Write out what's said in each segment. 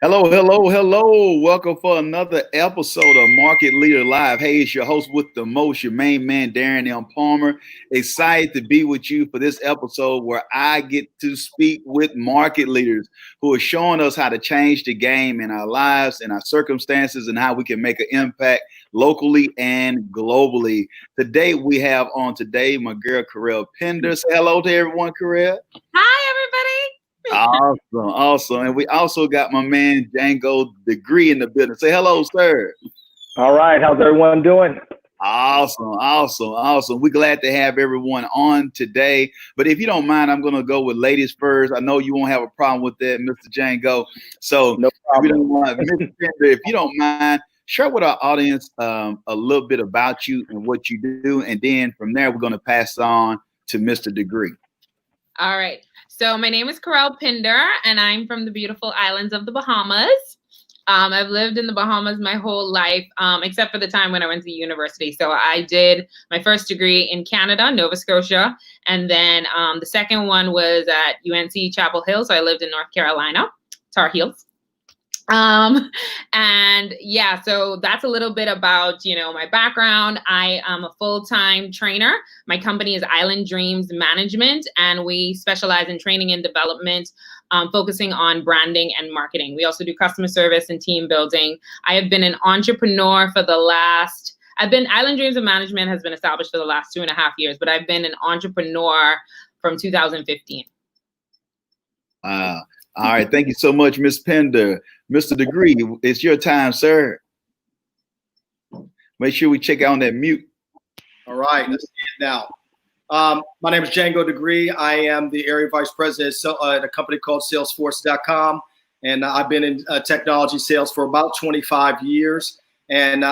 Hello, hello, hello. Welcome for another episode of Market Leader Live. Hey, it's your host with the most, your main man, Darren M. Palmer. Excited to be with you for this episode where I get to speak with market leaders who are showing us how to change the game in our lives and our circumstances and how we can make an impact locally and globally. Today, we have on today my girl, Kerel Pinder. Say hello to everyone, Kerel. Hi, everybody. Awesome. And we also got my man Django Degree in the building. Say hello, sir. All right. How's everyone doing? Awesome. We're glad to have everyone on today. But if you don't mind, I'm going to go with ladies first. I know you won't have a problem with that, Mr. Django. So No problem. if you don't mind, share with our audience a little bit about you and what you do. And then from there, we're going to pass on to Mr. Degree. All right. So my name is Kerel Pinder, and I'm from the beautiful islands of the Bahamas. I've lived in the Bahamas my whole life, except for the time when I went to university. So I did my first degree in Canada, Nova Scotia, and then the second one was at UNC Chapel Hill. So I lived in North Carolina, Tar Heels. And yeah, so that's a little bit about, my background. I am a full-time trainer. My company is Island Dreams Management, and we specialize in training and development, focusing on branding and marketing. We also do customer service and team building. I have been an entrepreneur for Island Dreams Management has been established for the last 2.5 years, but I've been an entrepreneur from 2015. Wow. All right. Thank you so much, Ms. Pinder. Mr. Degree, it's your time, sir. Make sure we check out on that mute. All right, let's see it now. My name is Django Degree. I am the area vice president at a company called Salesforce.com, and I've been in technology sales for about 25 years. And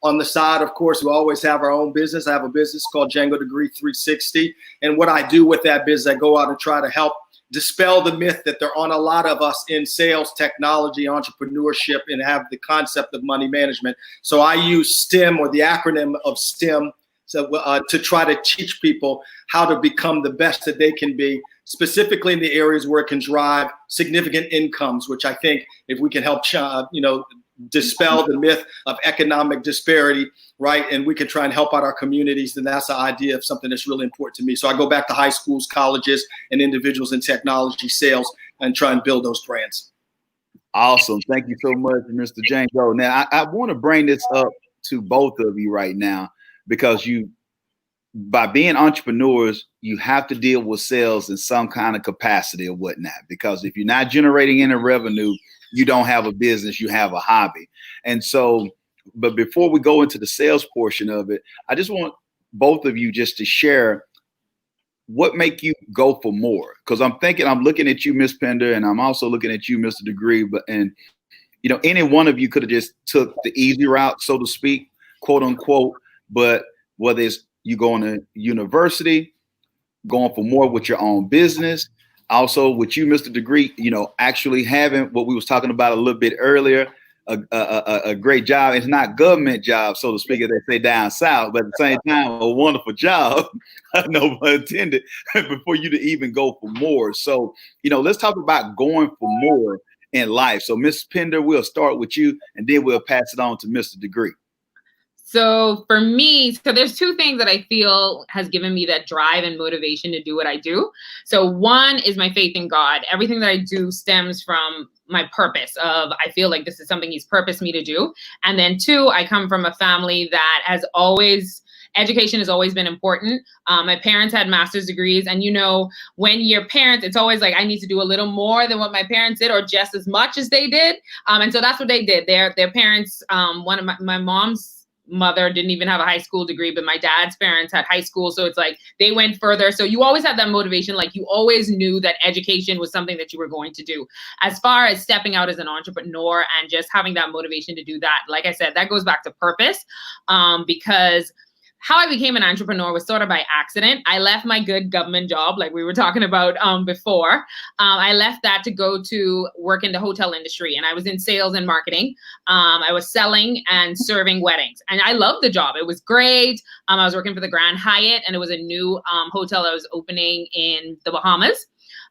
on the side, of course, we always have our own business. I have a business called Django Degree 360, and what I do with that business, I go out and try to help dispel the myth that there aren't a lot of us in sales, technology, entrepreneurship, and have the concept of money management. So I use STEM, or the acronym of STEM, to try to teach people how to become the best that they can be, specifically in the areas where it can drive significant incomes, which I think if we can help, dispel the myth of economic disparity, right? And we can try and help out our communities, then that's the idea of something that's really important to me. So I go back to high schools, colleges, and individuals in technology sales and try and build those brands. Awesome. Thank you so much, Mr. Django. Now, I want to bring this up to both of you right now, because by being entrepreneurs, you have to deal with sales in some kind of capacity or whatnot, because if you're not generating any revenue, you don't have a business, you have a hobby. And so, but before we go into the sales portion of it, I just want both of you just to share what make you go for more. Because I'm looking at you, Miss Pinder, and I'm also looking at you, Mr. Degree, and any one of you could have just took the easy route, so to speak, quote unquote. But whether it's you going to university, going for more with your own business, also with you, Mr. Degree, actually having what we was talking about a little bit earlier, a great job. It's not government job, so to speak, as they say down south, but at the same time, a wonderful job, no pun intended, before you to even go for more. So, let's talk about going for more in life. So, Ms. Pinder, we'll start with you, and then we'll pass it on to Mr. Degree. So for me, there's two things that I feel has given me that drive and motivation to do what I do. So one is my faith in God. Everything that I do stems from my purpose of, I feel like this is something he's purposed me to do. And then two, I come from a family that education has always been important. My parents had master's degrees, and when your parents, it's always like, I need to do a little more than what my parents did, or just as much as they did. And so that's what they did. Their parents, one of my mom's mother didn't even have a high school degree, but my dad's parents had high school. So it's like they went further. So you always had that motivation. Like you always knew that education was something that you were going to do. As far as stepping out as an entrepreneur and just having that motivation to do that, like I said, that goes back to purpose, because how I became an entrepreneur was sort of by accident. I left my good government job, like we were talking about before. I left that to go to work in the hotel industry, and I was in sales and marketing. I was selling and serving weddings, and I loved the job. It was great. I was working for the Grand Hyatt, and it was a new hotel that was opening in the Bahamas.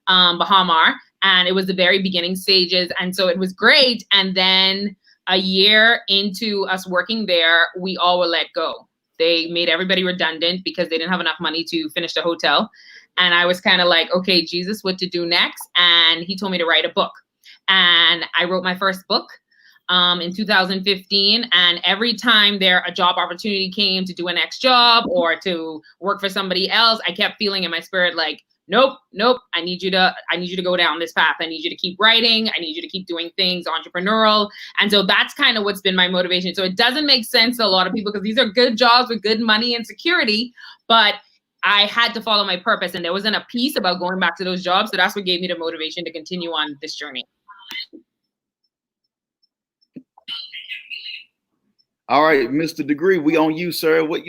Bahamar. and it was the very beginning stages. And so it was great. And then a year into us working there, we all were let go. They made everybody redundant because they didn't have enough money to finish the hotel. And I was kind of like, okay, Jesus, what to do next? And he told me to write a book. And I wrote my first book in 2015. And every time a job opportunity came to do a next job or to work for somebody else, I kept feeling in my spirit like, nope, I need you to go down this path. I need you to keep writing. I need you to keep doing things entrepreneurial. And so that's kind of what's been my motivation. So it doesn't make sense to a lot of people because these are good jobs with good money and security, but I had to follow my purpose, and there wasn't a piece about going back to those jobs. So that's what gave me the motivation to continue on this journey. All right, Mr. Degree, we on you, sir. What,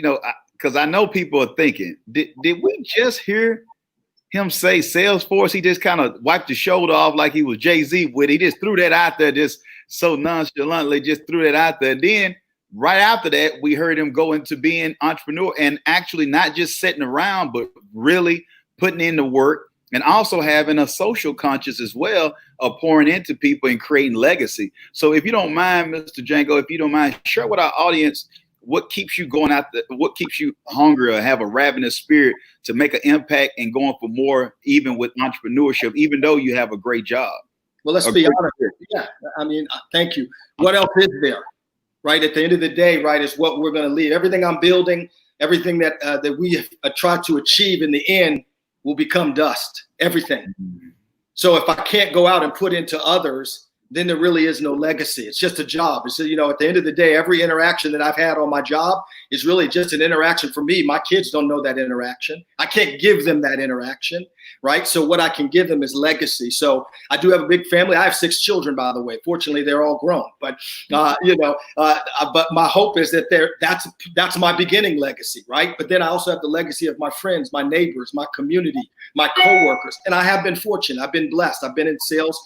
because I know people are thinking, did we just hear him say Salesforce? He just kind of wiped his shoulder off like he was Jay-Z with it. He just threw that out there, just so nonchalantly, just threw that out there. Then right after that, we heard him go into being entrepreneur and actually not just sitting around, but really putting in the work and also having a social conscience as well of pouring into people and creating legacy. So if you don't mind, Mr. Django, if you don't mind, share with our audience what keeps you going out there, what keeps you hungry or have a ravenous spirit to make an impact and going for more, even with entrepreneurship, even though you have a great job. Well, let's be honest. Yeah, I mean, thank you. What else is there? Right, at the end of the day, right, is what we're going to leave. Everything I'm building, everything that we try to achieve in the end will become dust. Everything. Mm-hmm. So if I can't go out and put into others, then there really is no legacy. It's just a job. It's, at the end of the day, every interaction that I've had on my job is really just an interaction for me. My kids don't know that interaction. I can't give them that interaction, right? So what I can give them is legacy. So I do have a big family. I have 6 children, by the way. Fortunately, they're all grown. But, but my hope is that that's my beginning legacy, right? But then I also have the legacy of my friends, my neighbors, my community, my coworkers. And I have been fortunate. I've been blessed. I've been in sales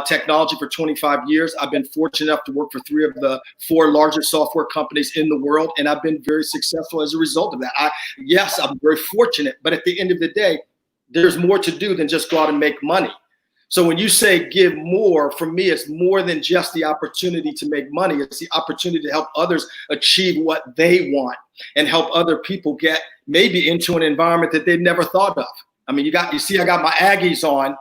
technology for 25 years. I've been fortunate enough to work for 3 of the 4 largest software companies in the world, and I've been very successful as a result of that. Yes, I'm very fortunate, but at the end of the day, there's more to do than just go out and make money. So when you say give more, for me, it's more than just the opportunity to make money. It's the opportunity to help others achieve what they want and help other people get maybe into an environment that they've never thought of. I mean, you see, I got my Aggies on,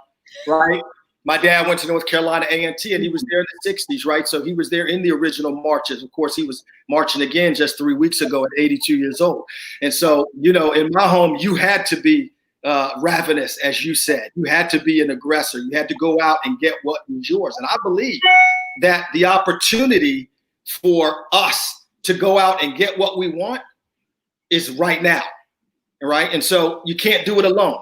right? My dad went to North Carolina A&T, and he was there in the 60s, right? So he was there in the original marches. Of course, he was marching again just 3 weeks ago at 82 years old. And so, in my home, you had to be ravenous, as you said. You had to be an aggressor. You had to go out and get what was yours. And I believe that the opportunity for us to go out and get what we want is right now, right? And so you can't do it alone.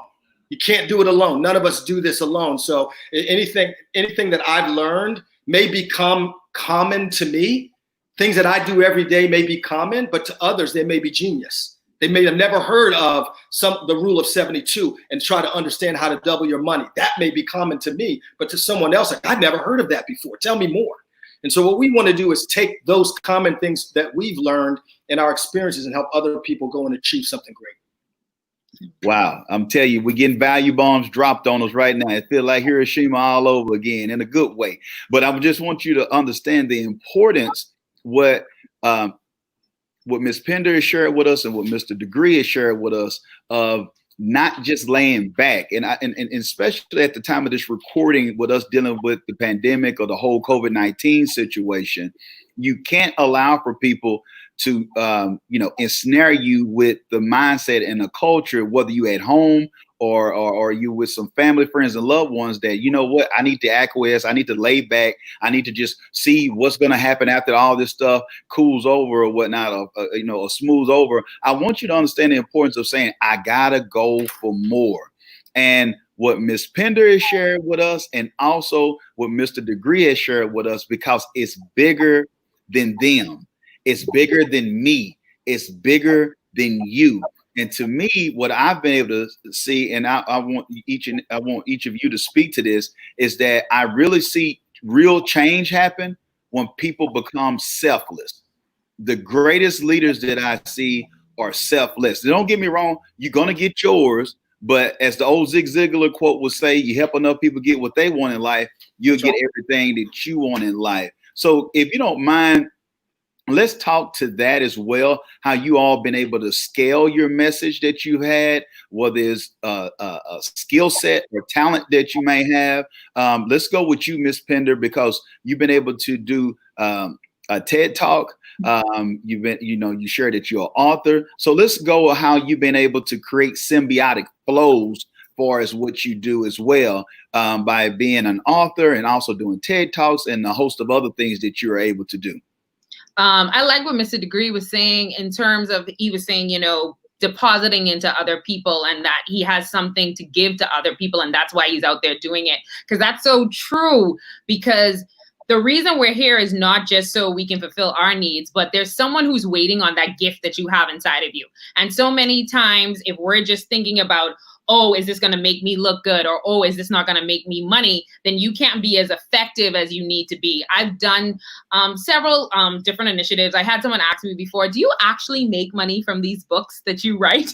You can't do it alone. None of us do this alone. So anything that I've learned may become common to me. Things that I do every day may be common, but to others, they may be genius. They may have never heard of the rule of 72 and try to understand how to double your money. That may be common to me, but to someone else, like, I've never heard of that before. Tell me more. And so what we want to do is take those common things that we've learned in our experiences and help other people go and achieve something great. Wow, I'm telling you, we're getting value bombs dropped on us right now. It feels like Hiroshima all over again in a good way. But I just want you to understand the importance what Ms. Pinder has shared with us and what Mr. Degree has shared with us of not just laying back. And especially at the time of this recording, with us dealing with the pandemic or the whole COVID-19 situation, you can't allow for people to ensnare you with the mindset and the culture, whether you at home or you with some family, friends, and loved ones, that, you know what, I need to acquiesce, I need to lay back, I need to just see what's going to happen after all this stuff cools over or whatnot, or smooths over. I want you to understand the importance of saying, I gotta go for more. And what Ms. Pinder has shared with us, and also what Mr. Degree has shared with us, because it's bigger than them. It's bigger than me. It's bigger than you. And to me, what I've been able to see, and I want each of you to speak to this, is that I really see real change happen when people become selfless. The greatest leaders that I see are selfless. Don't get me wrong, you're going to get yours, But as the old Zig Ziglar quote would say, you help enough people get what they want in life, you'll get everything that you want in life. So if you don't mind, let's talk to that as well, how you all been able to scale your message that you've had, whether it's a skill set or talent that you may have. Let's go with you, Miss Pinder, because you've been able to do a TED Talk. You've been, you shared that you're an author. So let's go with how you've been able to create symbiotic flows far as what you do as well, by being an author and also doing TED Talks and a host of other things that you're able to do. I like what Mr. Degree was saying in terms of, he was saying, depositing into other people and that he has something to give to other people. And that's why he's out there doing it. Because that's so true, because the reason we're here is not just so we can fulfill our needs, but there's someone who's waiting on that gift that you have inside of you. And so many times, if we're just thinking about, oh, is this going to make me look good? Or, oh, is this not going to make me money? Then you can't be as effective as you need to be. I've done several different initiatives. I had someone ask me before, do you actually make money from these books that you write?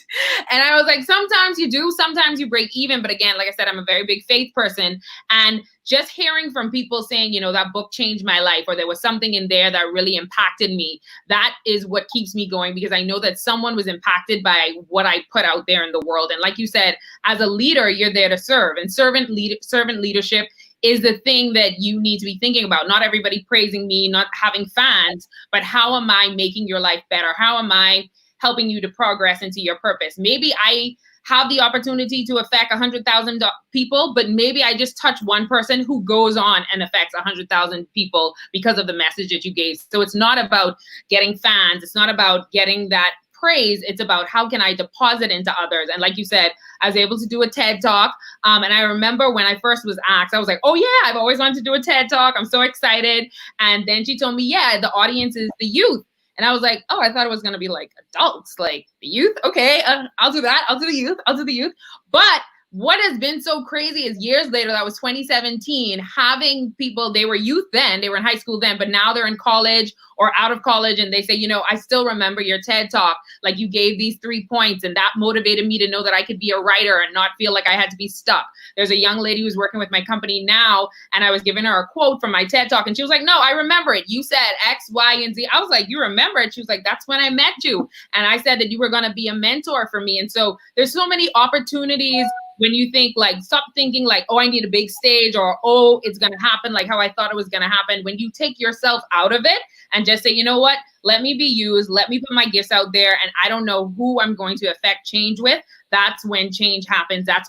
And I was like, sometimes you do, sometimes you break even. But again, like I said, I'm a very big faith person. And just hearing from people saying, that book changed my life, or there was something in there that really impacted me, that is what keeps me going, because I know that someone was impacted by what I put out there in the world. And like you said, as a leader, you're there to serve, and servant leadership is the thing that you need to be thinking about. Not everybody praising me, not having fans, but how am I making your life better? How am I helping you to progress into your purpose? Maybe I have the opportunity to affect 100,000 people, but maybe I just touch one person who goes on and affects 100,000 people because of the message that you gave. So it's not about getting fans. It's not about getting that praise. It's about how can I deposit into others? And like you said, I was able to do a TED Talk. And I remember when I first was asked, I was like, oh yeah, I've always wanted to do a TED Talk. I'm so excited. And then she told me, yeah, the audience is the youth. And I was like, oh, I thought it was going to be like adults, like the youth. Okay, I'll do that. I'll do the youth. But what has been so crazy is years later, that was 2017, having people, they were youth then, they were in high school then, but now they're in college or out of college. And they say, I still remember your TED Talk. Like, you gave these 3 points and that motivated me to know that I could be a writer and not feel like I had to be stuck. There's a young lady who's working with my company now, and I was giving her a quote from my TED Talk, and she was like, no, I remember it. You said X, Y, and Z. I was like, you remember it? She was like, that's when I met you. And I said that you were going to be a mentor for me. And so there's so many opportunities when you think, like, stop thinking like, oh, I need a big stage, or, oh, it's going to happen like how I thought it was going to happen. When you take yourself out of it and just say, you know what, let me be used, let me put my gifts out there, and I don't know who I'm going to affect change with, that's when change happens. That's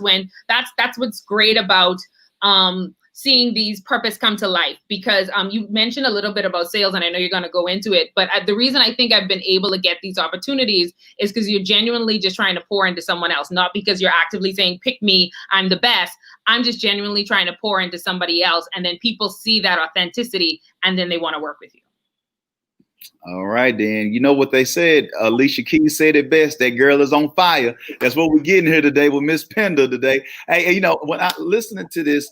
what's great about seeing these purpose come to life, because you mentioned a little bit about sales, and I know you're going to go into it, but the reason I think I've been able to get these opportunities is because you're genuinely just trying to pour into someone else, not because you're actively saying, pick me, I'm the best. I'm just genuinely trying to pour into somebody else, and then people see that authenticity, and then they want to work with you. All right, then. You know what they said? Alicia Keys said it best. That girl is on fire. That's what we're getting here today with Miss Pinder today. Hey, when I listening to this,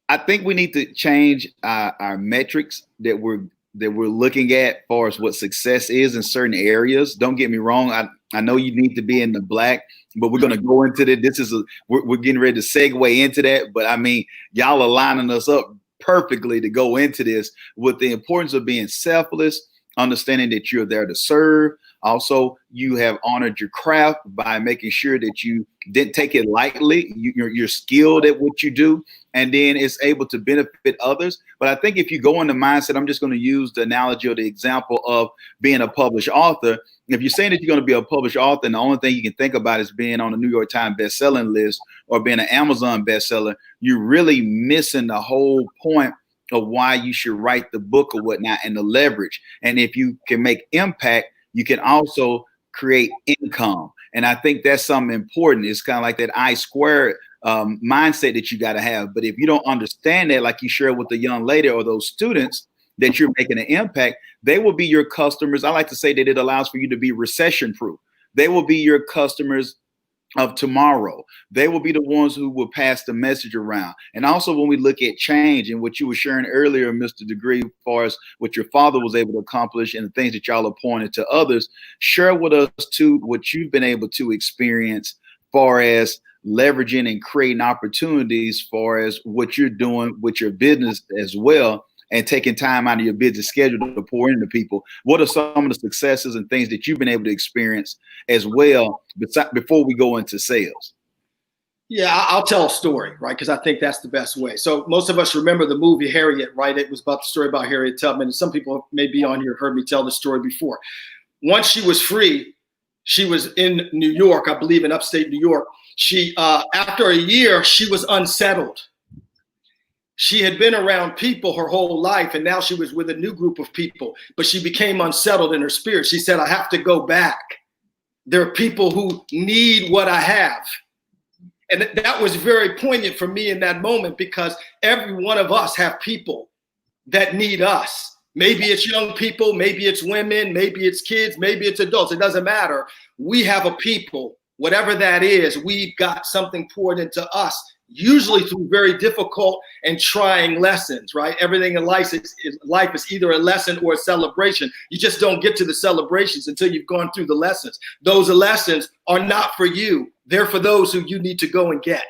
I think we need to change our metrics that we're looking at as far as what success is in certain areas. Don't get me wrong. I know you need to be in the black, but we're going to go into that. We're getting ready to segue into that. But I mean, y'all are lining us up perfectly to go into this with the importance of being selfless, understanding that you're there to serve. Also, you have honored your craft by making sure that you didn't take it lightly. You're skilled at what you do, and then it's able to benefit others. But I think if you go in the mindset, I'm just going to use the analogy or the example of being a published author. If you're saying that you're going to be a published author, and the only thing you can think about is being on the New York Times bestselling list or being an Amazon bestseller, you're really missing the whole point of why you should write the book or whatnot, and the leverage. And if you can make impact, you can also create income. And I think that's something important. It's kind of like that I squared mindset that you got to have. But if you don't understand that, like you shared with the young lady or those students, that you're making an impact, they will be your customers. I like to say that it allows for you to be recession proof. They will be your customers of tomorrow. They will be the ones who will pass the message around. And also when we look at change and what you were sharing earlier, Mr. Degree, as far as what your father was able to accomplish and the things that y'all are pointing to others, share with us too what you've been able to experience as far as leveraging and creating opportunities as far as what you're doing with your business as well, and taking time out of your busy schedule to pour into people. What are some of the successes and things that you've been able to experience as well before we go into sales? Yeah, I'll tell a story, right? Because I think that's the best way. So most of us remember the movie Harriet, right? It was about the story about Harriet Tubman. And some people may be on here heard me tell the story before. Once she was free, she was in New York, I believe in upstate New York. She, after a year, she was unsettled. She had been around people her whole life, and now she was with a new group of people, but she became unsettled in her spirit. She said, I have to go back. There are people who need what I have. And that was very poignant for me in that moment, because every one of us have people that need us. Maybe it's young people, maybe it's women, maybe it's kids, maybe it's adults. It doesn't matter. We have a people, whatever that is, we've got something poured into us, usually through very difficult and trying lessons, right? Everything in life is either a lesson or a celebration. You just don't get to the celebrations until you've gone through the lessons. Those lessons are not for you. They're for those who you need to go and get.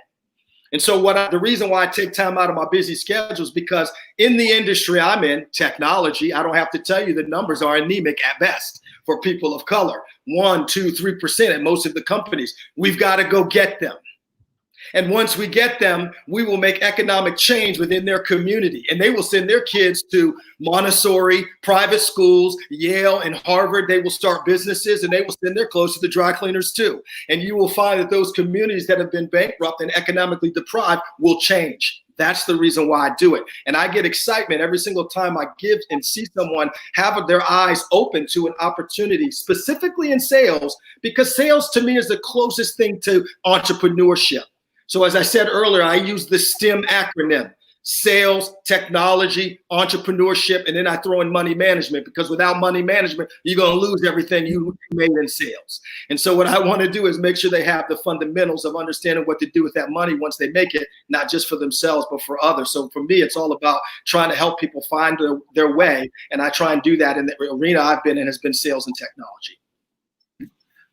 And so the reason why I take time out of my busy schedule is because in the industry I'm in, technology, I don't have to tell you the numbers are anemic at best for people of color. 1%, 2%, 3% at most of the companies. We've got to go get them. And once we get them, we will make economic change within their community. And they will send their kids to Montessori, private schools, Yale and Harvard. They will start businesses, and they will send their clothes to the dry cleaners too. And you will find that those communities that have been bankrupt and economically deprived will change. That's the reason why I do it. And I get excitement every single time I give and see someone have their eyes open to an opportunity, specifically in sales, because sales to me is the closest thing to entrepreneurship. So as I said earlier, I use the STEM acronym: sales, technology, entrepreneurship, and then I throw in money management, because without money management, you're going to lose everything you made in sales. And so what I want to do is make sure they have the fundamentals of understanding what to do with that money once they make it, not just for themselves, but for others. So for me, it's all about trying to help people find their way. And I try and do that in the arena I've been in, has been sales and technology.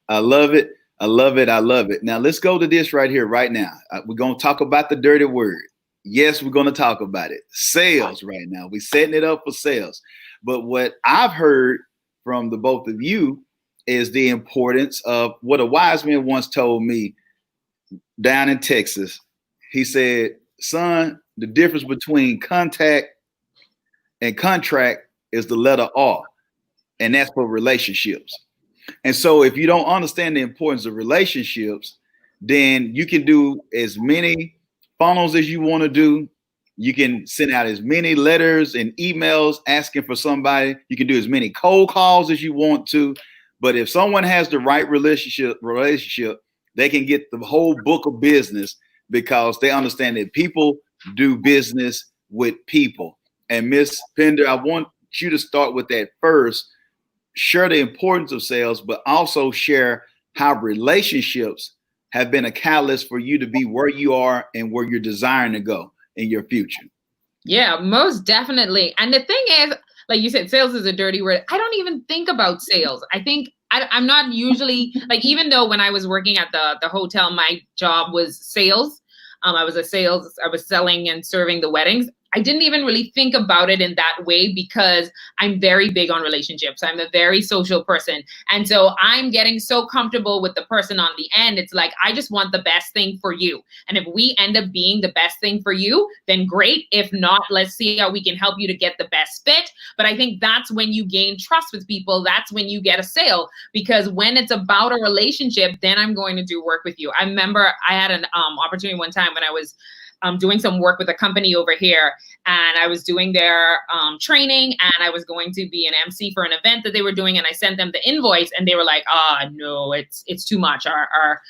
I love it. I love it. I love it. Now let's go to this right here, right now. We're going to talk about the dirty word. Yes, we're going to talk about it. Sales right now. We're setting it up for sales. But what I've heard from the both of you is the importance of what a wise man once told me down in Texas. He said, son, the difference between contact and contract is the letter R, and that's for relationships. And so if you don't understand the importance of relationships, then you can do as many funnels as you want to do. You can send out as many letters and emails asking for somebody. You can do as many cold calls as you want to. But if someone has the right relationship, they can get the whole book of business, because they understand that people do business with people. And Miss Pinder, I want you to start with that first. Share the importance of sales, but also share how relationships have been a catalyst for you to be where you are and where you're desiring to go in your future. Yeah, most definitely. And the thing is, like you said, sales is a dirty word. I don't even think about sales. I think I'm not usually, like, even though when I was working at the hotel, my job was sales. I was selling and serving the weddings. I didn't even really think about it in that way, because I'm very big on relationships. I'm a very social person. And so I'm getting so comfortable with the person on the end. It's like, I just want the best thing for you. And if we end up being the best thing for you, then great. If not, let's see how we can help you to get the best fit. But I think that's when you gain trust with people. That's when you get a sale, because when it's about a relationship, then I'm going to do work with you. I remember I had an opportunity one time when I was doing some work with a company over here, and I was doing their training, and I was going to be an MC for an event that they were doing, and I sent them the invoice, and they were like, no, it's too much. Our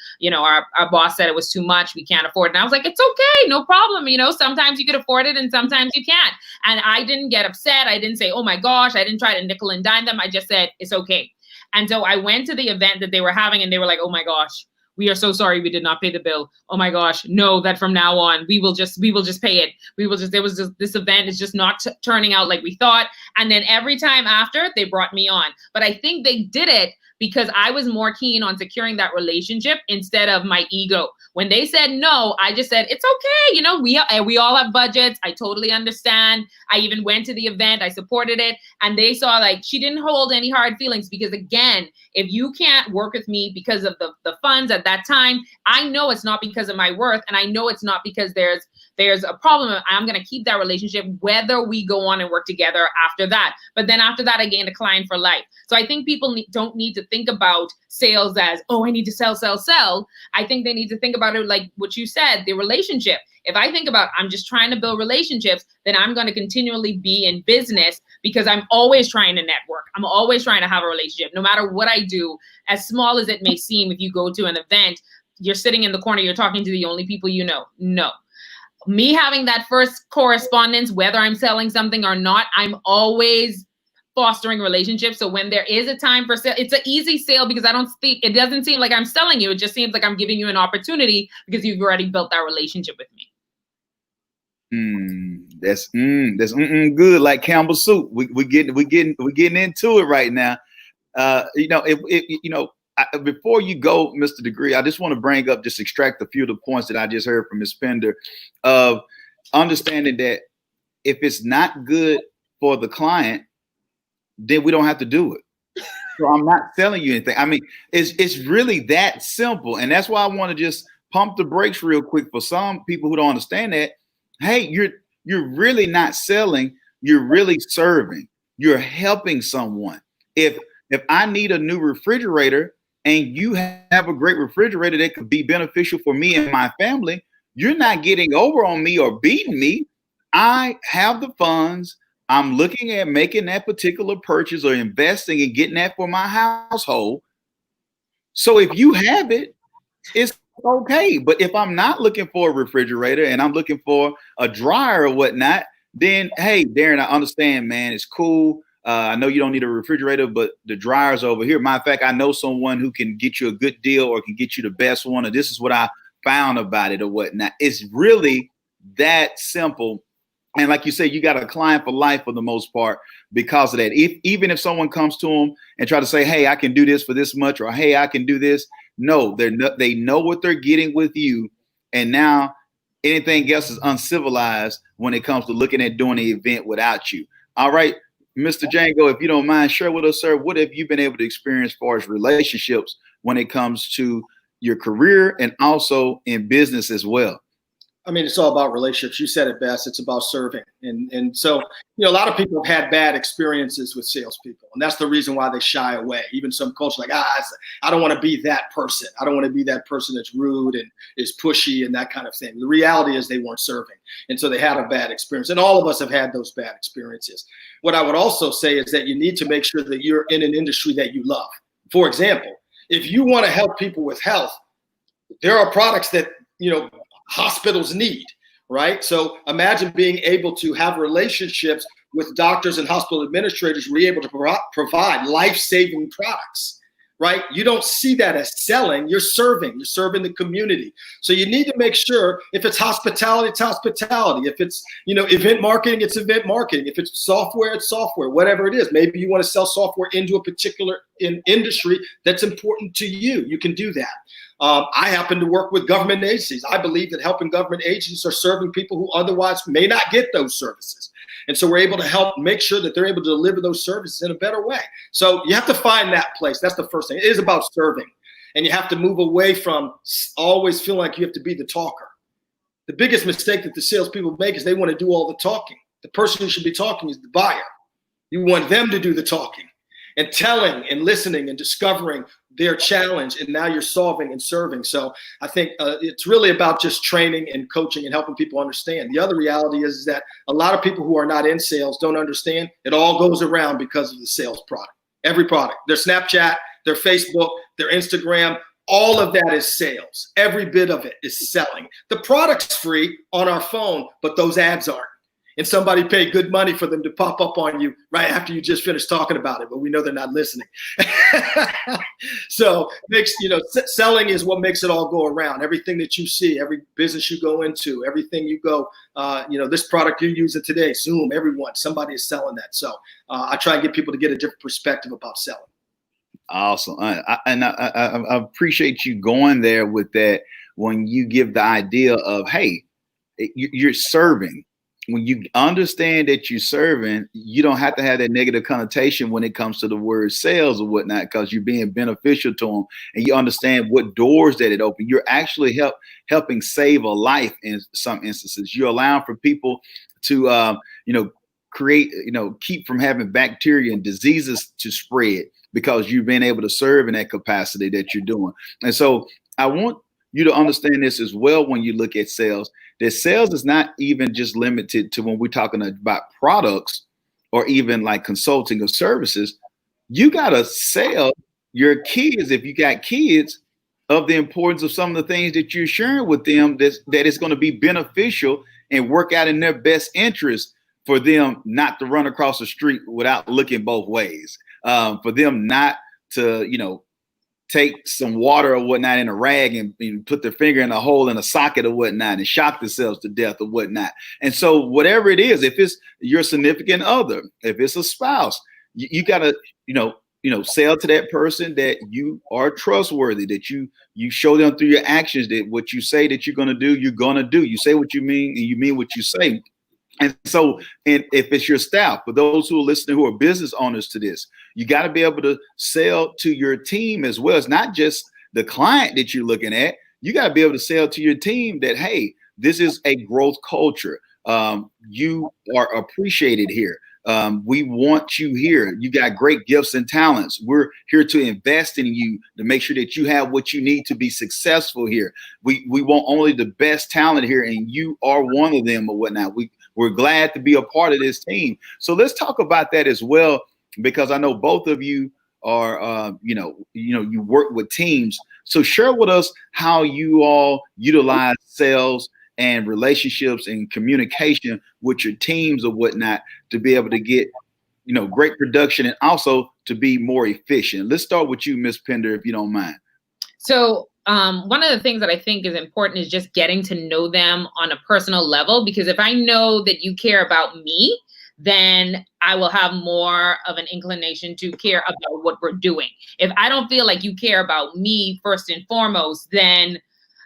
boss said it was too much. We can't afford it. And I was like, it's okay, no problem. Sometimes you could afford it and sometimes you can't. And I didn't get upset. I didn't say, oh my gosh, I didn't try to nickel and dime them. I just said, it's okay. And so I went to the event that they were having, and they were like, oh my gosh, we are so sorry we did not pay the bill. Oh my gosh, no, that from now on, we will just pay it. This event is just not turning out like we thought. And then every time after, they brought me on. But I think they did it because I was more keen on securing that relationship instead of my ego. When they said no, I just said, it's okay. You know, we all have budgets. I totally understand. I even went to the event. I supported it. And they saw like she didn't hold any hard feelings because, again, if you can't work with me because of the funds at that time, I know it's not because of my worth. And I know it's not because there's a problem. I'm going to keep that relationship whether we go on and work together after that. But then after that, I gained a client for life. So I think people don't need to think about sales as, oh, I need to sell. I think they need to think about it like what you said, the relationship. If I think about I'm just trying to build relationships, then I'm going to continually be in business because I'm always trying to network. I'm always trying to have a relationship, no matter what I do, as small as it may seem. If you go to an event, you're sitting in the corner, you're talking to the only people you know. No. Me having that first correspondence, whether I'm selling something or not, I'm always fostering relationships. So when there is a time for sale, it's an easy sale because it doesn't seem like I'm selling you. It just seems like I'm giving you an opportunity because you've already built that relationship with me. That's good. Like Campbell soup. We getting into it right now. Before you go, Mr. Degree, I just want to bring up, just extract a few of the points that I just heard from Ms. Pinder of understanding that if it's not good for the client, then we don't have to do it. So I'm not selling you anything. I mean, it's really that simple. And that's why I want to just pump the brakes real quick for some people who don't understand that. Hey, you're really not selling, you're really serving. You're helping someone. If I need a new refrigerator and you have a great refrigerator that could be beneficial for me and my family, you're not getting over on me or beating me. I have the funds. I'm looking at making that particular purchase or investing and getting that for my household. So if you have it, it's okay. But if I'm not looking for a refrigerator and I'm looking for a dryer or whatnot, then, hey, Darren, I understand, man. It's cool. I know you don't need a refrigerator, but the dryer's over here. Matter of fact, I know someone who can get you a good deal or can get you the best one, or this is what I found about it or whatnot. It's really that simple. And like you said, you got a client for life for the most part because of that. Even if someone comes to them and try to say, hey, I can do this for this much, or hey, I can do this. No, they know what they're getting with you. And now anything else is uncivilized when it comes to looking at doing the event without you. All right, Mr. Django, if you don't mind, share with us, sir, what have you been able to experience as far as relationships when it comes to your career and also in business as well? I mean, it's all about relationships. You said it best. It's about serving. And so, a lot of people have had bad experiences with salespeople, and that's the reason why they shy away. Even some cultures like, I don't want to be that person. I don't want to be that person that's rude and is pushy and that kind of thing. The reality is they weren't serving. And so they had a bad experience. And all of us have had those bad experiences. What I would also say is that you need to make sure that you're in an industry that you love. For example, if you want to help people with health, there are products that, hospitals need, right? So imagine being able to have relationships with doctors and hospital administrators where you're able to provide life-saving products, right? You don't see that as selling, you're serving the community. So you need to make sure if it's hospitality, it's hospitality. If it's, event marketing, it's event marketing. If it's software, it's software, whatever it is. Maybe you want to sell software into a particular industry that's important to you. You can do that. I happen to work with government agencies. I believe that helping government agencies are serving people who otherwise may not get those services. And so we're able to help make sure that they're able to deliver those services in a better way. So you have to find that place. That's the first thing. It is about serving. And you have to move away from always feeling like you have to be the talker. The biggest mistake that the salespeople make is they want to do all the talking. The person who should be talking is the buyer. You want them to do the talking and telling and listening and discovering their challenge, and now you're solving and serving. So I think it's really about just training and coaching and helping people understand. The other reality is that a lot of people who are not in sales don't understand it all goes around because of the sales product. Every product, their Snapchat, their Facebook, their Instagram, all of that is sales. Every bit of it is selling. The product's free on our phone, but those ads aren't. And somebody paid good money for them to pop up on you right after you just finished talking about it, but we know they're not listening. So selling is what makes it all go around. Everything that you see, every business you go into, everything you go, this product you're using today, Zoom, everyone, somebody is selling that. So I try and get people to get a different perspective about selling. Awesome. I appreciate you going there with that when you give the idea of, hey, you're serving. When you understand that you're serving, you don't have to have that negative connotation when it comes to the word sales or whatnot, because you're being beneficial to them and you understand what doors that it opens. You're actually helping save a life in some instances. You're allowing for people to, create, keep from having bacteria and diseases to spread because you've been able to serve in that capacity that you're doing. And so I want you to understand this as well when you look at sales, that sales is not even just limited to when we're talking about products or even like consulting or services. You got to sell your kids, if you got kids, of the importance of some of the things that you're sharing with them that is going to be beneficial and work out in their best interest for them not to run across the street without looking both ways, for them not to, take some water or whatnot in a rag and put their finger in a hole in a socket or whatnot and shock themselves to death or whatnot. And so whatever it is, if it's your significant other, if it's a spouse, you got to, sell to that person that you are trustworthy, that you show them through your actions that what you say that you're going to do, you're going to do. You say what you mean and you mean what you say. And so, and if it's your staff, for those who are listening, who are business owners to this, you got to be able to sell to your team as well. It's not just the client that you're looking at. You got to be able to sell to your team that, hey, this is a growth culture. You are appreciated here. We want you here. You got great gifts and talents. We're here to invest in you to make sure that you have what you need to be successful here. We want only the best talent here, and you are one of them or whatnot. We're glad to be a part of this team. So let's talk about that as well, because I know both of you are, you work with teams. So share with us how you all utilize sales and relationships and communication with your teams or whatnot to be able to get, great production and also to be more efficient. Let's start with you, Ms. Pinder, if you don't mind. So one of the things that I think is important is just getting to know them on a personal level, because if I know that you care about me, then I will have more of an inclination to care about what we're doing. If I don't feel like you care about me first and foremost, then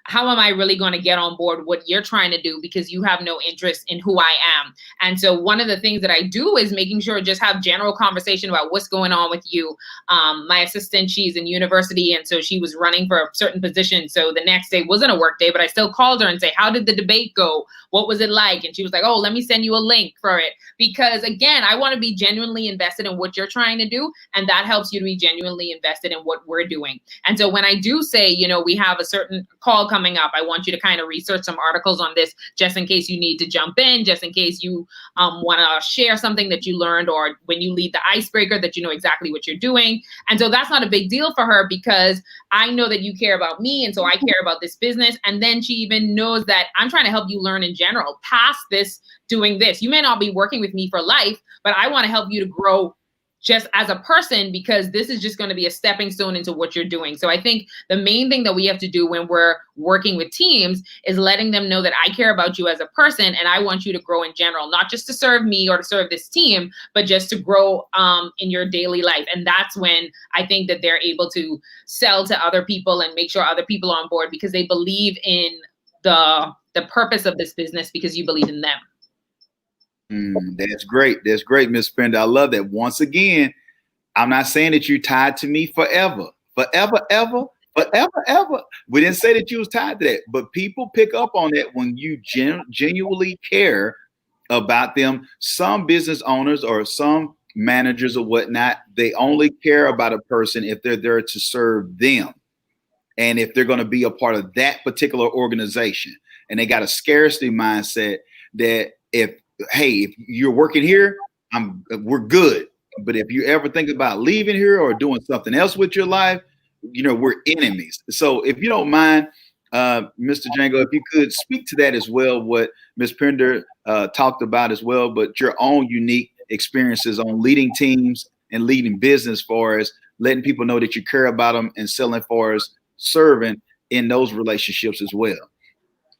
how am I really going to get on board what you're trying to do, because you have no interest in who I am? And so one of the things that I do is making sure just have general conversation about what's going on with you. My assistant, she's in university, and so she was running for a certain position. So the next day wasn't a work day, but I still called her and say, how did the debate go? What was it like? And she was like, oh, let me send you a link for it. Because again, I want to be genuinely invested in what you're trying to do. And that helps you to be genuinely invested in what we're doing. And so when I do say, we have a certain call coming up, I want you to kind of research some articles on this just in case you need to jump in, just in case you want to share something that you learned, or when you lead the icebreaker that you know exactly what you're doing. And so that's not a big deal for her, because I know that you care about me. And so I care about this business. And then she even knows that I'm trying to help you learn in general past this, doing this. You may not be working with me for life, but I want to help you to grow just as a person, because this is just going to be a stepping stone into what you're doing. So I think the main thing that we have to do when we're working with teams is letting them know that I care about you as a person, and I want you to grow in general, not just to serve me or to serve this team, but just to grow in your daily life. And that's when I think that they're able to sell to other people and make sure other people are on board, because they believe in the purpose of this business, because you believe in them. That's great. That's great, Ms. Pinder. I love that. Once again, I'm not saying that you're tied to me forever. Ever. We didn't say that you was tied to that, but people pick up on that when you genuinely care about them. Some business owners or some managers or whatnot, they only care about a person if they're there to serve them, and if they're going to be a part of that particular organization. And they got a scarcity mindset that if you're working here, we're good. But if you ever think about leaving here or doing something else with your life, we're enemies. So if you don't mind, Mr. Django, if you could speak to that as well, what Ms. Pinder talked about as well, but your own unique experiences on leading teams and leading business, for as letting people know that you care about them and selling for as serving in those relationships as well.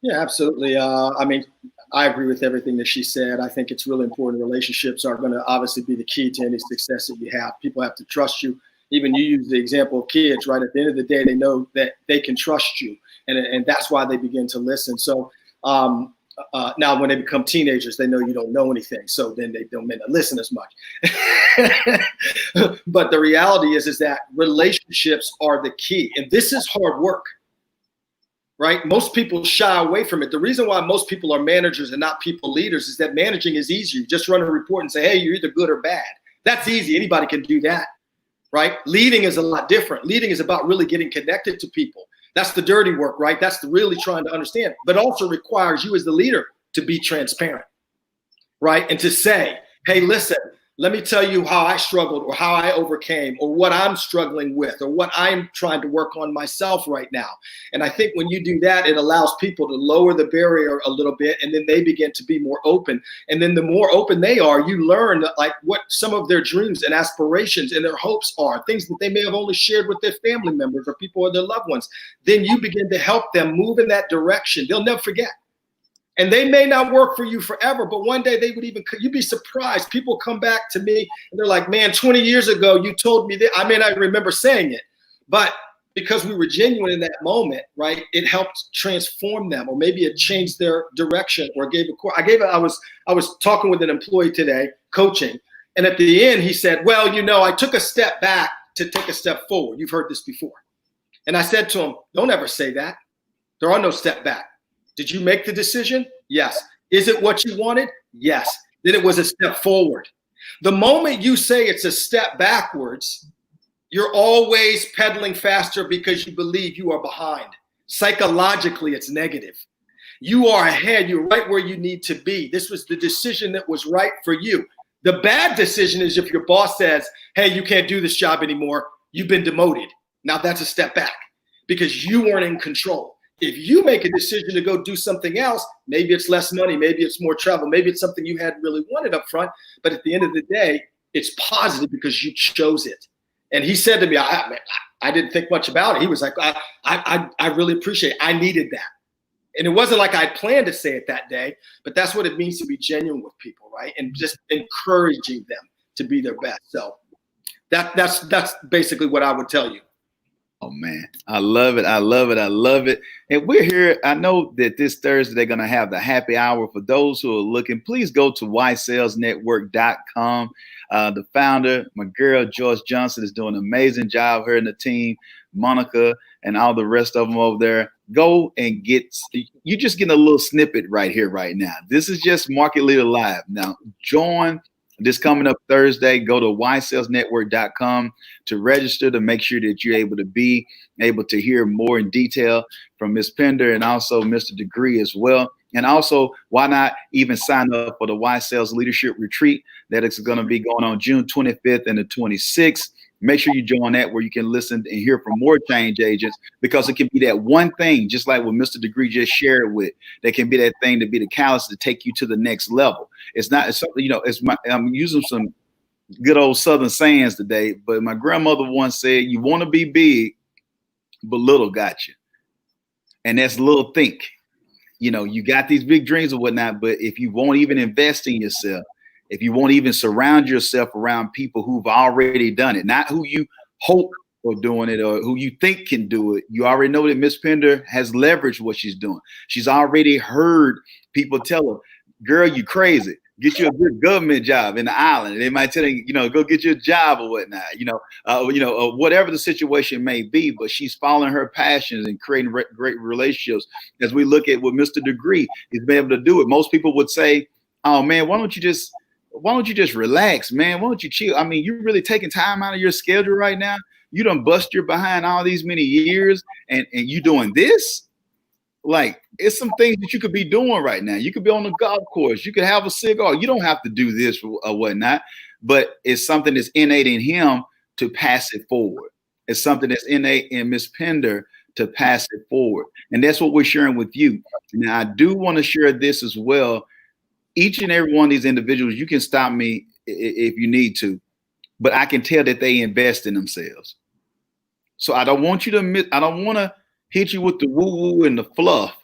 Yeah, absolutely. I mean, I agree with everything that she said. I think it's really important. Relationships are going to obviously be the key to any success that you have. People have to trust you. Even you use the example of kids, right? At the end of the day, they know that they can trust you. And that's why they begin to listen. So now when they become teenagers, they know you don't know anything. So then they don't mean to listen as much. But the reality is that relationships are the key. And this is hard work. Right? Most people shy away from it. The reason why most people are managers and not people leaders is that managing is easier. You just run a report and say, hey, you're either good or bad. That's easy. Anybody can do that. Right? Leading is a lot different. Leading is about really getting connected to people. That's the dirty work, right? That's the really trying to understand, but also requires you as the leader to be transparent, right? And to say, hey, listen, let me tell you how I struggled or how I overcame or what I'm struggling with or what I'm trying to work on myself right now. And I think when you do that, it allows people to lower the barrier a little bit, and then they begin to be more open. And then the more open they are, you learn that, like, what some of their dreams and aspirations and their hopes are, things that they may have only shared with their family members or people or their loved ones. Then you begin to help them move in that direction. They'll never forget. And they may not work for you forever, but one day they would even, you'd be surprised. People come back to me and they're like, man, 20 years ago, you told me that. I may not remember saying it, but because we were genuine in that moment, right, it helped transform them, or maybe it changed their direction or gave a core. I was talking with an employee today, coaching. And at the end, he said, well, you know, I took a step back to take a step forward. You've heard this before. And I said to him, don't ever say that. There are no step back. Did you make the decision? Yes. Is it what you wanted? Yes. Then it was a step forward. The moment you say it's a step backwards, you're always pedaling faster because you believe you are behind. Psychologically, it's negative. You are ahead. You're right where you need to be. This was the decision that was right for you. The bad decision is if your boss says, hey, you can't do this job anymore. You've been demoted. Now that's a step back because you weren't in control. If you make a decision to go do something else, maybe it's less money, maybe it's more travel, maybe it's something you hadn't really wanted up front, but at the end of the day, it's positive because you chose it. And he said to me, I didn't think much about it. He was like, I really appreciate it. I needed that. And it wasn't like I planned to say it that day, but that's what it means to be genuine with people, right? And just encouraging them to be their best. So that's basically what I would tell you. Oh, man, I love it. I love it. I love it. And we're here. I know that this Thursday, they're going to have the happy hour. For those who are looking, please go to ysalesnetwork.com. The founder, my girl, Joyce Johnson, is doing an amazing job. Her and the team, Monica and all the rest of them over there. Go and you're just getting a little snippet right here, right now. This is just Market Leader Live. Now, join this coming up Thursday. Go to ysalesnetwork.com to register, to make sure that you're able to hear more in detail from Ms. Pinder and also Mr. Degree as well. And also, why not even sign up for the Y Sales Leadership Retreat that is going to be going on June 25th and the 26th. Make sure you join that, where you can listen and hear from more change agents, because it can be that one thing, just like what Mr. Degree just shared with, that can be that thing to be the catalyst to take you to the next level. It's something, I'm using some good old Southern sayings today, but my grandmother once said, you want to be big, but little got you. And that's little think. You got these big dreams or whatnot, but if you won't even invest in yourself, if you won't even surround yourself around people who've already done it, not who you hope are doing it or who you think can do it. You already know that Miss Pinder has leveraged what she's doing. She's already heard people tell her, girl, you crazy. Get you a good government job in the island. They might tell you, go get you a job or whatnot, whatever the situation may be. But she's following her passions and creating great relationships. As we look at what Mr. Degree has been able to do it, most people would say, oh man, why don't you just relax, man? Why don't you chill? I mean, you're really taking time out of your schedule right now. You done bust your behind all these many years and you doing this? Like, it's some things that you could be doing right now. You could be on the golf course. You could have a cigar. You don't have to do this or whatnot, but it's something that's innate in him to pass it forward. It's something that's innate in Miss Pinder to pass it forward. And that's what we're sharing with you. Now, I do want to share this as well. Each and every one of these individuals, you can stop me if you need to, but I can tell that they invest in themselves. So I don't want you to miss, I don't want to hit you with the woo-woo and the fluff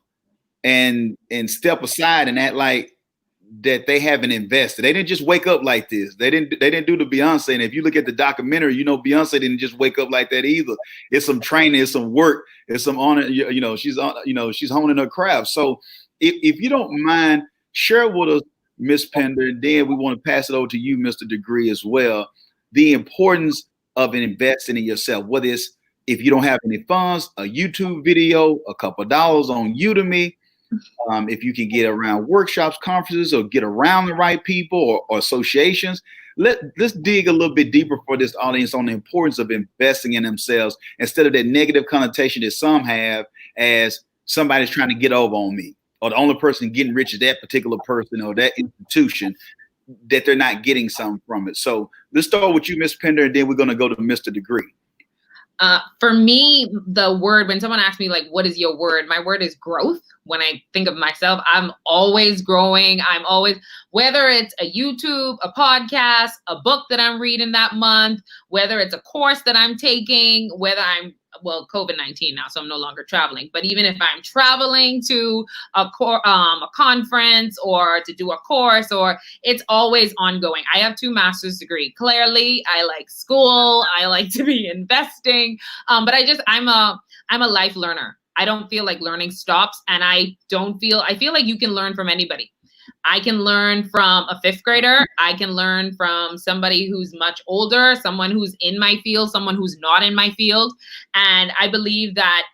and step aside and act like that they haven't invested. They didn't just wake up like this. They didn't do the Beyonce. And if you look at the documentary, you know, Beyonce didn't just wake up like that either. It's some training, it's some work, it's some honor, she's honing her craft. So if you don't mind, share with us, Miss Pinder, and then we want to pass it over to you, Mr. Degree, as well, the importance of investing in yourself, whether it's, if you don't have any funds, a YouTube video, a couple of dollars on Udemy, if you can get around workshops, conferences, or get around the right people or associations. Let's dig a little bit deeper for this audience on the importance of investing in themselves instead of that negative connotation that some have as somebody's trying to get over on me, or the only person getting rich is that particular person or that institution, that they're not getting something from it. So let's start with you, Ms. Pinder, and then we're going to go to Mr. Degree. For me, the word, when someone asks me, like, what is your word? My word is growth. When I think of myself, I'm always growing. I'm always, whether it's a YouTube, a podcast, a book that I'm reading that month, whether it's a course that I'm taking, whether I'm, well, COVID-19 now, so I'm no longer traveling. But even if I'm traveling to a conference or to do a course, or it's always ongoing. I have 2 master's degrees. Clearly, I like school. I like to be investing. But I'm a life learner. I don't feel like learning stops, and I feel like you can learn from anybody. I can learn from a 5th grader. I can learn from somebody who's much older, someone who's in my field, someone who's not in my field. And I believe that,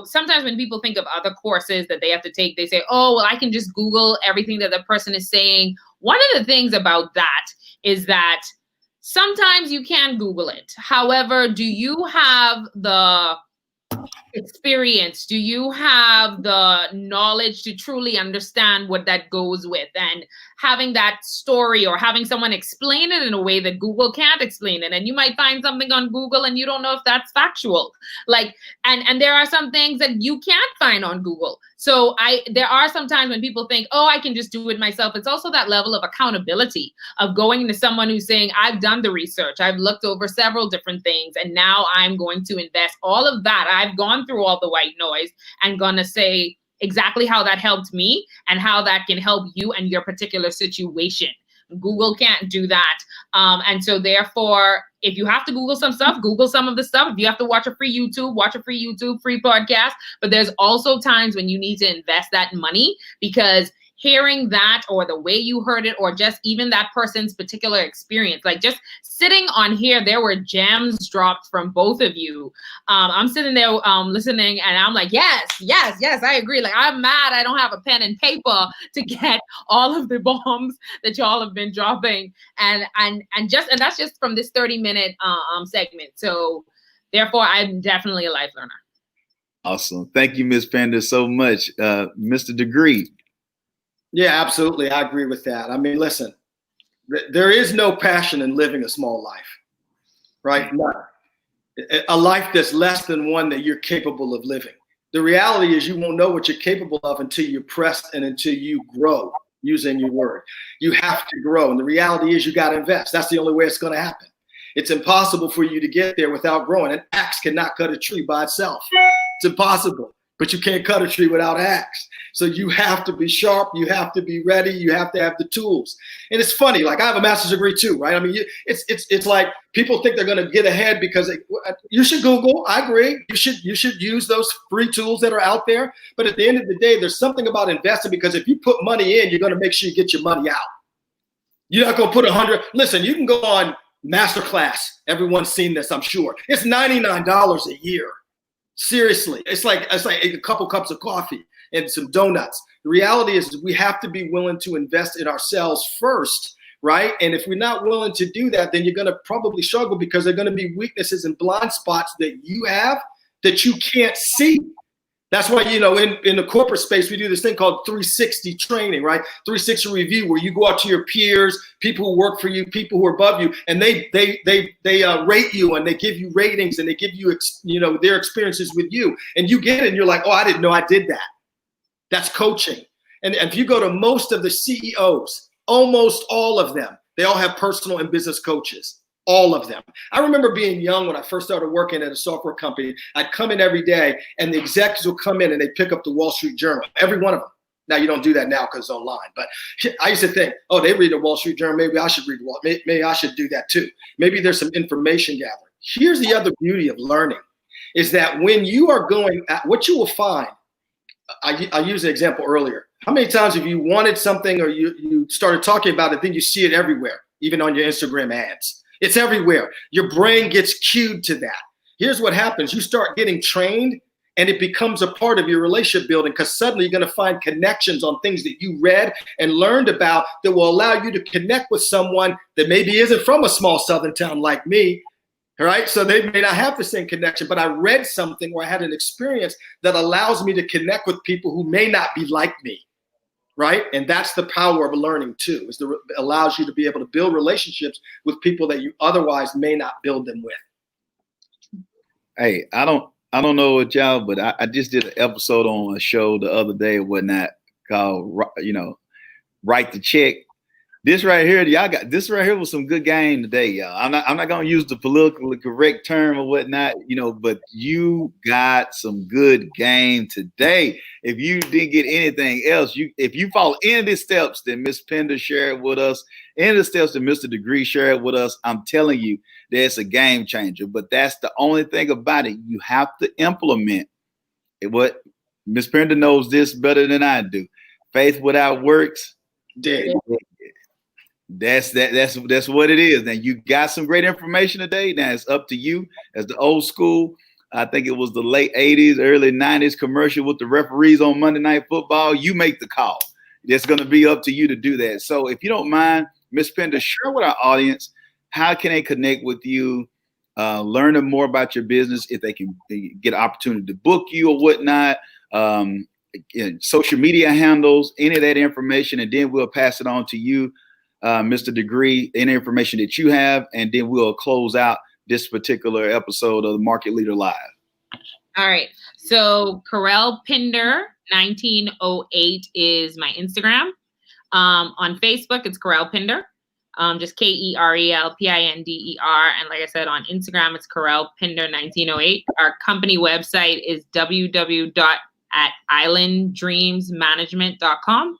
sometimes when people think of other courses that they have to take, they say, oh, well, I can just Google everything that the person is saying. One of the things about that is that sometimes you can Google it. However, do you have the experience? Do you have the knowledge to truly understand what that goes with? And having that story or having someone explain it in a way that Google can't explain it. And you might find something on Google and you don't know if that's factual. Like, and there are some things that you can't find on Google. So there are some times when people think, oh, I can just do it myself. It's also that level of accountability of going to someone who's saying, I've done the research, I've looked over several different things, and now I'm going to invest all of that. I've gone through all the white noise and gonna say exactly how that helped me and how that can help you and your particular situation. Google can't do that. And so therefore, if you have to Google some stuff, Google some of the stuff. If you have to watch a free YouTube, watch a free YouTube, free podcast. But there's also times when you need to invest that money, because hearing that, or the way you heard it, or just even that person's particular experience, like just sitting on here, there were gems dropped from both of you. I'm sitting there listening, and I'm like, yes, I agree. Like, I'm mad I don't have a pen and paper to get all of the bombs that y'all have been dropping, and that's just from this 30-minute segment. So therefore, I'm definitely a life learner. Awesome. Thank you, Ms. Pinder, so much. Mr. Degree. Yeah, absolutely. I agree with that. I mean, listen, there is no passion in living a small life, right? None. A life that's less than one that you're capable of living. The reality is you won't know what you're capable of until you press and until you grow, using your word. You have to grow. And the reality is you got to invest. That's the only way it's going to happen. It's impossible for you to get there without growing. An axe cannot cut a tree by itself. It's impossible. But you can't cut a tree without an axe. So you have to be sharp. You have to be ready. You have to have the tools. And it's funny, like I have a master's degree too, right? I mean, it's like people think they're going to get ahead because you should Google. I agree. You should use those free tools that are out there. But at the end of the day, there's something about investing, because if you put money in, you're going to make sure you get your money out. You're not going to put 100. Listen, you can go on Masterclass. Everyone's seen this, I'm sure. It's $99 a year. Seriously, it's like a couple cups of coffee and some donuts. The reality is we have to be willing to invest in ourselves first, right? And if we're not willing to do that, then you're going to probably struggle, because there are going to be weaknesses and blind spots that you have that you can't see. That's why, you know, in the corporate space, we do this thing called 360 training, right? 360 review, where you go out to your peers, people who work for you, people who are above you, and they rate you, and they give you ratings, and they give you, you know, their experiences with you. And you get it, and you're like, oh, I didn't know I did that. That's coaching. And if you go to most of the CEOs, almost all of them, they all have personal and business coaches. All of them. I remember being young when I first started working at a software company. I'd come in every day, and the executives would come in and they'd pick up the Wall Street Journal, every one of them. Now, you don't do that now because it's online, but I used to think, oh, they read the Wall Street Journal. Maybe I should read maybe I should do that too. Maybe there's some information gathering. Here's the other beauty of learning, is that when you are going at what you will find, I used an example earlier. How many times have you wanted something, or you started talking about it, then you see it everywhere, even on your Instagram ads? It's everywhere. Your brain gets cued to that. Here's what happens. You start getting trained, and it becomes a part of your relationship building, because suddenly you're going to find connections on things that you read and learned about that will allow you to connect with someone that maybe isn't from a small southern town like me, right? So they may not have the same connection, but I read something where I had an experience that allows me to connect with people who may not be like me. Right? And that's the power of learning too, is it allows you to be able to build relationships with people that you otherwise may not build them with. Hey, I don't know what y'all, but I just did an episode on a show the other day or whatnot called, you know, Write the Check. This right here, y'all got this right here was some good game today, y'all. I'm not gonna use the politically correct term or whatnot, you know, but you got some good game today. If you didn't get anything else, if you follow any of the steps that Miss Pinder shared with us, any of the steps that Mr. Degree shared with us, I'm telling you, that's a game changer. But that's the only thing about it. You have to implement what Miss Pinder knows this better than I do. Faith without works, dead. That's what it is. Now, you got some great information today. Now it's up to you as the old school. I think it was the late 80s, early 90s commercial with the referees on Monday Night Football. You make the call. It's going to be up to you to do that. So if you don't mind, Ms. Pinder, share with our audience, how can they connect with you, learn more about your business, if they can get an opportunity to book you or whatnot, social media handles, any of that information, and then we'll pass it on to you, Mr. Degree, any information that you have, and then we'll close out this particular episode of the Market Leader Live. All right. So Kerel Pinder 1908 is my Instagram. On Facebook, it's Kerel Pinder. Just KerelPinder. And like I said, on Instagram, it's Kerel Pinder 1908. Our company website is www.islanddreamsmanagement.com.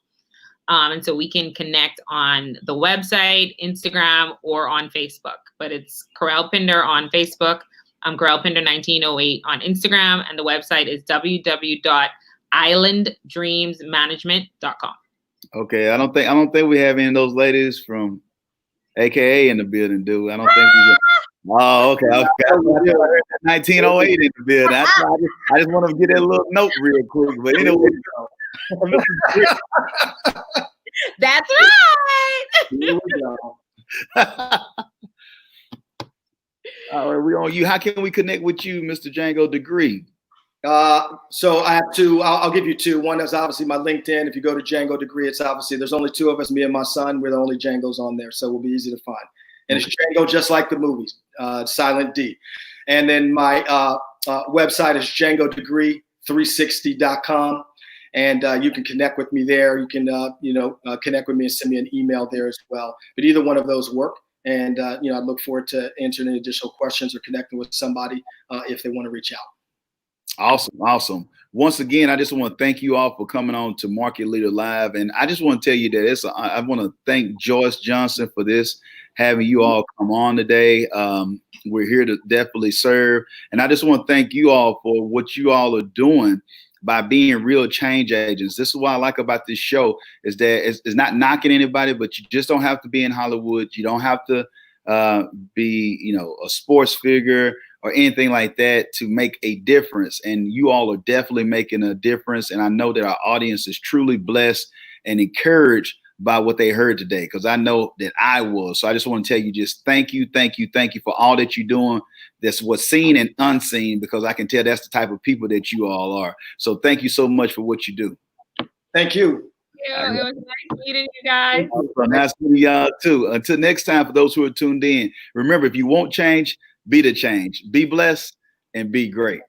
And so we can connect on the website, Instagram, or on Facebook. But it's Kerel Pinder on Facebook. I'm Kerel Pinder 1908 on Instagram, and the website is www.islanddreamsmanagement.com. Okay, I don't think we have any of those ladies from AKA in the building, do we? I don't think we do. Oh, okay. 1908 in the building. I just want to get that little note real quick. But anyway, that's right. Here we go. All right, we on you. How can we connect with you, Mr. Django Degree? So I have two. I'll give you two. One is obviously my LinkedIn. If you go to Django Degree, it's obviously there's only two of us, me and my son. We're the only Djangos on there, so it will be easy to find. And it's Django, just like the movies, silent D. And then my website is djangodegree360.com. And you can connect with me there. You can, connect with me and send me an email there as well. But either one of those work. And, I look forward to answering any additional questions or connecting with somebody if they want to reach out. Awesome. Once again, I just want to thank you all for coming on to Market Leader Live. And I just want to tell you that I want to thank Joyce Johnson for having you all come on today. We're here to definitely serve. And I just want to thank you all for what you all are doing by being real change agents. This is what I like about this show, is that it's not knocking anybody, but you just don't have to be in Hollywood. You don't have to be, a sports figure or anything like that to make a difference. And you all are definitely making a difference. And I know that our audience is truly blessed and encouraged by what they heard today, because I know that I was. So I just want to tell you, just thank you for all that you're doing. That's what's seen and unseen, because I can tell that's the type of people that you all are. So thank you so much for what you do. Thank you. Yeah, it was nice meeting you guys. Nice meeting y'all too. Until next time, for those who are tuned in, remember, if you won't change, be the change. Be blessed and be great.